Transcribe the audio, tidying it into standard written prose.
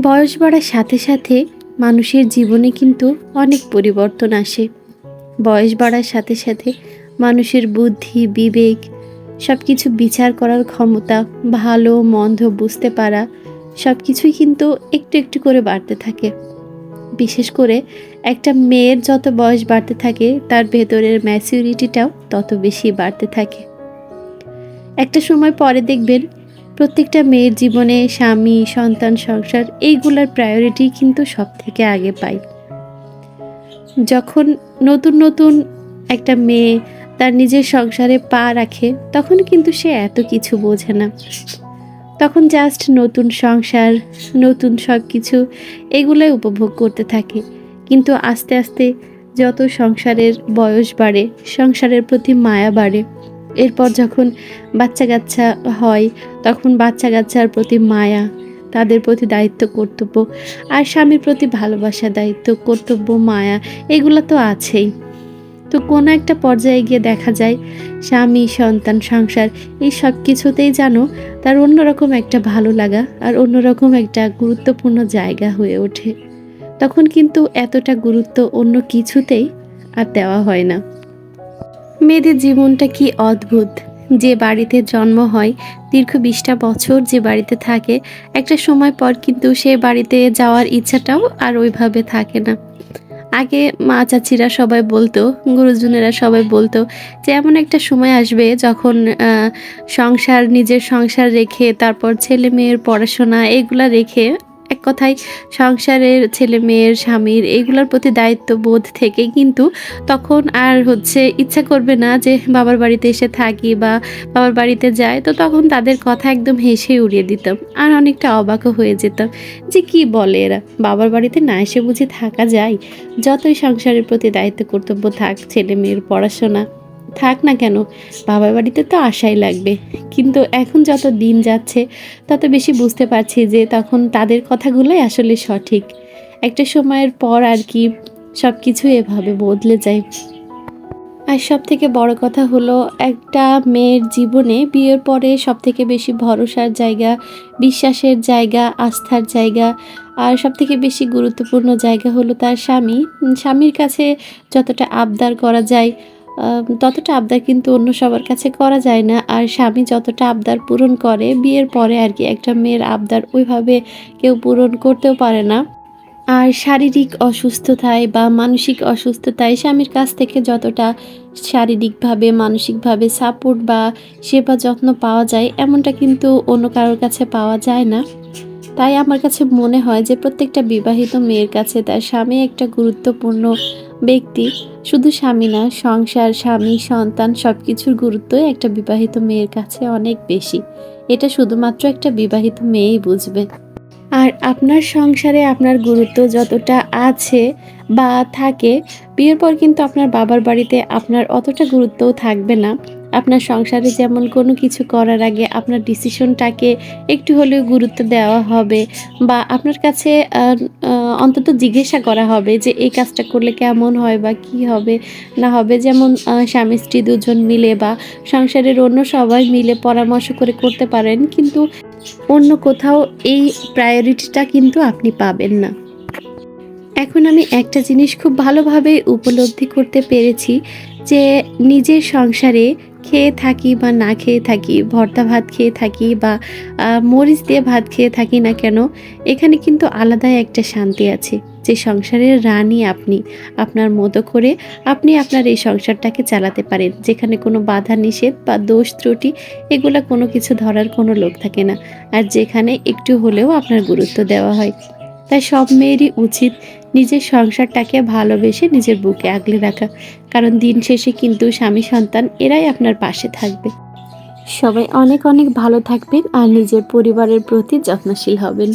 বয়স বাড়ার সাথে সাথে মানুষের জীবনে কিন্তু অনেক পরিবর্তন আসে। বয়স বাড়ার সাথে সাথে মানুষের বুদ্ধি, বিবেক, সব কিছু বিচার করার ক্ষমতা, ভালো মন্দ বুঝতে পারা, সব কিছুই কিন্তু একটু একটু করে বাড়তে থাকে। বিশেষ করে একটা মেয়ের যত বয়স বাড়তে থাকে তার ভেতরের ম্যাচুরিটিটাও তত বেশি বাড়তে থাকে। একটা সময় পরে দেখবেন প্রত্যেকটা মেয়ের জীবনে স্বামী, সন্তান, সংসার এইগুলার প্রায়োরিটি কিন্তু সব থেকে আগে পায়। যখন নতুন নতুন একটা মেয়ে তার নিজের সংসারে পা রাখে তখন কিন্তু সে এত কিছু বোঝে না। তখন জাস্ট নতুন সংসার, নতুন সব কিছু এগুলোই উপভোগ করতে থাকে। কিন্তু আস্তে আস্তে যত সংসারের বয়স বাড়ে, সংসারের প্রতি মায়া বাড়ে, এরপর যখন বাচ্চা কাচ্চা হয় তখন বাচ্চা কাচ্চার প্রতি মায়া, তাদের প্রতি দায়িত্ব কর্তব্য, আর স্বামীর প্রতি ভালোবাসা, দায়িত্ব কর্তব্য, মায়া এগুলো তো আছেই। তো কোনো একটা পর্যায়ে গিয়ে দেখা যায় স্বামী, সন্তান, সংসার এই সব কিছুতেই যেন তার অন্যরকম একটা ভালো লাগা আর অন্যরকম একটা গুরুত্বপূর্ণ জায়গা হয়ে ওঠে। তখন কিন্তু এতটা গুরুত্ব অন্য কিছুতেই আর দেওয়া হয় না। মেয়েদের জীবনটা কি অদ্ভুত! যে বাড়িতে জন্ম হয়, দীর্ঘ 20টা বছর যে বাড়িতে থাকে, একটা সময় পর কিন্তু সে বাড়িতে যাওয়ার ইচ্ছাটাও আর ওইভাবে থাকে না। আগে মা চাচিরা সবাই বলতো, গুরুজনেরা সবাই বলতো যে এমন একটা সময় আসবে যখন সংসার, নিজের সংসার রেখে তারপর ছেলে মেয়ের পড়াশোনা এগুলা রেখে, এক কথায় সংসারের ছেলে মেয়ের, স্বামীর এইগুলোর প্রতি দায়িত্ববোধ থেকে কিন্তু তখন আর ইচ্ছা করবে না যে বাবার বাড়িতে এসে থাকি বা বাবার বাড়িতে যাই। তো তখন তাদের কথা একদম হেসে উড়িয়ে দিতাম আর অনেকটা অবাকও হয়ে যেতাম যে কি বলে এরা, বাবার বাড়িতে না এসে বুঝি থাকা যায়? যতই সংসারের প্রতি দায়িত্ব কর্তব্য থাক, ছেলে মেয়ের পড়াশোনা থাক না কেন, বাবার বাড়িতে তো আসাই লাগবে। কিন্তু এখন যত দিন যাচ্ছে তত বেশি বুঝতে পারছি যে তখন তাদের কথাগুলোই আসলে সঠিক। একটা সময়ের পর আর কি সব কিছু এভাবে বদলে যায়। আর সবথেকে বড় কথা হলো, একটা মেয়ের জীবনে বিয়ের পরে সবথেকে বেশি ভরসার জায়গা, বিশ্বাসের জায়গা, আস্থার জায়গা, আর সবথেকে বেশি গুরুত্বপূর্ণ জায়গা হলো তার স্বামী। স্বামীর কাছে যতটা আবদার করা যায় ততটা আবদার কিন্তু অন্য সবার কাছে করা যায় না। আর স্বামী যতটা আবদার পূরণ করে বিয়ের পরে আর কি, একটা মেয়ের আবদার ওইভাবে কেউ পূরণ করতেও পারে না। আর শারীরিক অসুস্থতায় বা মানসিক অসুস্থতায় স্বামীর কাছ থেকে যতটা শারীরিকভাবে, মানসিকভাবে সাপোর্ট বা সেবা যত্ন পাওয়া যায় এমনটা কিন্তু অন্য কারোর কাছে পাওয়া যায় না। তাই আমার কাছে মনে হয় যে প্রত্যেকটা বিবাহিত মেয়ের কাছে তার স্বামী একটা গুরুত্বপূর্ণ ব্যক্তি। শুধু স্বামী না, সংসার, স্বামী, সন্তান সব কিছুর গুরুত্বই একটা বিবাহিত মেয়ের কাছে অনেক বেশি। এটা শুধুমাত্র একটা বিবাহিত মেয়েই বুঝবে। আর আপনার সংসারে আপনার গুরুত্ব যতটা আছে বা থাকে, বিয়ের পর কিন্তু আপনার বাবার বাড়িতে আপনার অতটা গুরুত্বও থাকবে না। আপনার সংসারে যেমন কোনো কিছু করার আগে আপনার ডিসিশনটাকে একটু হলেও গুরুত্ব দেওয়া হবে বা আপনার কাছে অন্তত জিজ্ঞাসা করা হবে যে এই কাজটা করলে কেমন হয় বা কী হবে না হবে। যেমন স্বামী স্ত্রী দুজন মিলে বা সংসারের অন্য সবাই মিলে পরামর্শ করে করতে পারেন, কিন্তু অন্য কোথাও এই প্রায়োরিটিটা কিন্তু আপনি পাবেন না। এখন আমি একটা জিনিস খুব ভালোভাবে উপলব্ধি করতে পেরেছি যে নিজের সংসারে খেয়ে থাকি বা না খেয়ে থাকি, ভর্তা ভাত খেয়ে থাকি বা মরিচ দিয়ে ভাত খেয়ে থাকি না কেন, এখানে কিন্তু আলাদাই একটা শান্তি আছে যে সংসারের রানী আপনি। আপনার মতো করে আপনি আপনার এই সংসারটাকে চালাতে পারেন, যেখানে কোনো বাধা নিষেধ বা দোষ ত্রুটি এগুলো কোনো কিছু ধরার কোনো লোক থাকে না, আর যেখানে একটু হলেও আপনার গুরুত্ব দেওয়া হয়। তাই সব মেয়েরই উচিত নিজের সংসারটাকে ভালোবেসে নিজের বুকে আগলে রাখা, কারণ দিন শেষে কিন্তু স্বামী সন্তান এরাই আপনার পাশে থাকবে। সবাই অনেক অনেক ভালো থাকবেন আর নিজের পরিবারের প্রতি যত্নশীল হবেন।